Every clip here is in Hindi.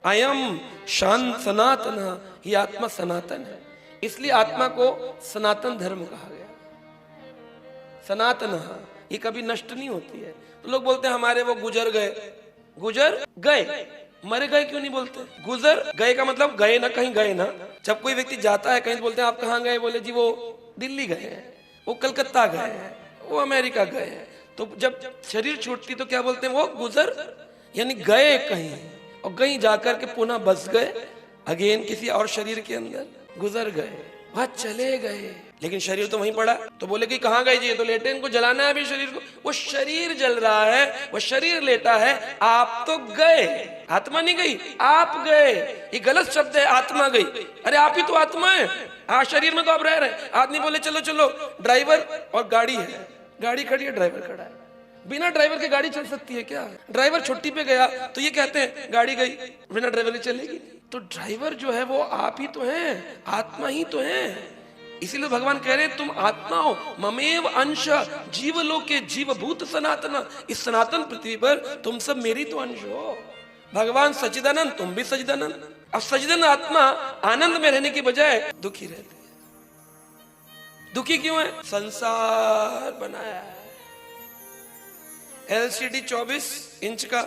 अयम शांत सनातन, ही आत्मा सनातन है, इसलिए आत्मा को सनातन धर्म कहा गया। सनातन, ये कभी नष्ट नहीं होती है। तो लोग बोलते हैं हमारे वो गुजर गए, गुजर गए, मरे गए क्यों नहीं बोलते? गुजर गए का मतलब गए ना, कहीं गए ना। जब कोई व्यक्ति जाता है कहीं तो बोलते हैं आप कहाँ गए? बोले जी वो दिल्ली गए हैं, वो कलकत्ता गए हैं, वो अमेरिका गए हैं। तो जब शरीर छूटती तो क्या बोलते हैं? वो गुजर, यानी गए कहीं, और कहीं जाकर के पुनः बस गए अगेन किसी और शरीर के अंदर, गुजर गए, वहां चले गए, लेकिन शरीर तो वहीं पड़ा। तो बोले कि कहाँ गए जी? ये तो लेटे, इनको जलाना है अभी शरीर को। वो शरीर जल रहा है, वो शरीर लेटा है, आप तो गए, आत्मा नहीं गई, आप गए। ये गलत शब्द है, आत्मा गई। अरे आप ही तो आत्मा है, हाँ शरीर में तो आप रह रहे। आदमी बोले चलो चलो, ड्राइवर और गाड़ी है, गाड़ी खड़ी है, ड्राइवर खड़ा है, बिना ड्राइवर के गाड़ी चल सकती है क्या? ड्राइवर छुट्टी पे गया तो ये कहते हैं गाड़ी गई, बिना ड्राइवर के चलेगी? तो ड्राइवर जो है वो आप ही तो हैं, आत्मा ही तो है। इसीलिए भगवान कह रहे हैं तुम आत्मा हो, ममेव अंश जीवलोके जीवभूत सनातन, इस सनातन पृथ्वी पर तुम सब मेरी तो अंश हो। भगवान सच्चिदानंद, तुम भी सच्चिदानंद। अब सच्चिदानंद आत्मा आनंद में रहने की बजाय दुखी रहती है। दुखी क्यों है? संसार बनाया है। LCD 24 इंच का,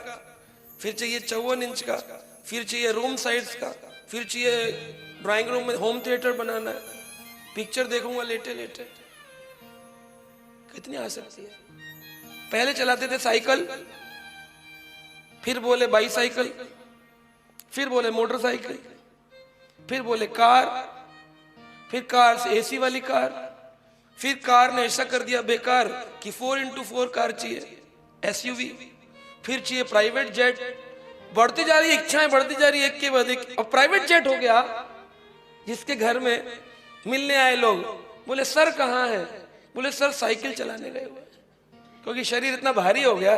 फिर चाहिए 54 इंच का, फिर चाहिए रूम साइज का, फिर चाहिए ड्राइंग रूम में होम थिएटर बनाना है, पिक्चर देखूंगा लेटे लेटे। कितनी आसक्ति है। पहले चलाते थे साइकिल, फिर बोले बाईसाइकिल, फिर बोले मोटरसाइकिल, फिर बोले कार, फिर कार से AC वाली कार, फिर कार ने ऐसा कर दिया बेकार कि 4x4 कार चाहिए, SUV, फिर चाहिए प्राइवेट जेट। बढ़ती जा रही है इच्छाएं, बढ़ती जा रही है एक के बाद एक। और प्राइवेट जेट हो गया, जिसके घर में मिलने आए लोग, बोले सर कहाँ है? बोले सर साइकिल चलाने गए हुए, क्योंकि शरीर इतना भारी हो गया